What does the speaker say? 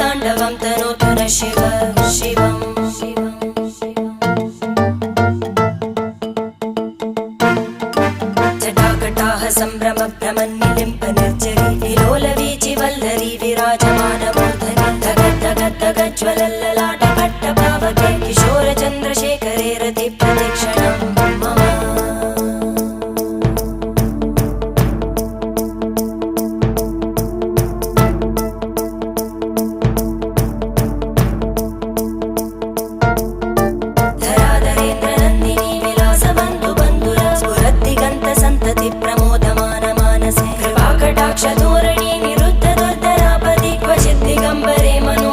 ताण्डवं तनोतु न शिव शिवम् जटाकटाः सम्भ्रम भ्रमन्निलिम्प निर्जरी विलोलवीचि वल्लरी विराजमानमूर्धनि धगज्ज्वलल्ललाटपट्टपावके किशोरचन्द्रशेखरे रति प्रदक्षिणं मम धराधरेन्द्रनन्दिनी विलासबन्धु बन्धुर स्फुरद्दिगन्त सन्तति प्रमोदमान मानसे कृपाकटाक्षधोरणी निरुद्ध दुर्धरापदि क्वचिद् दिगम्बरे मनो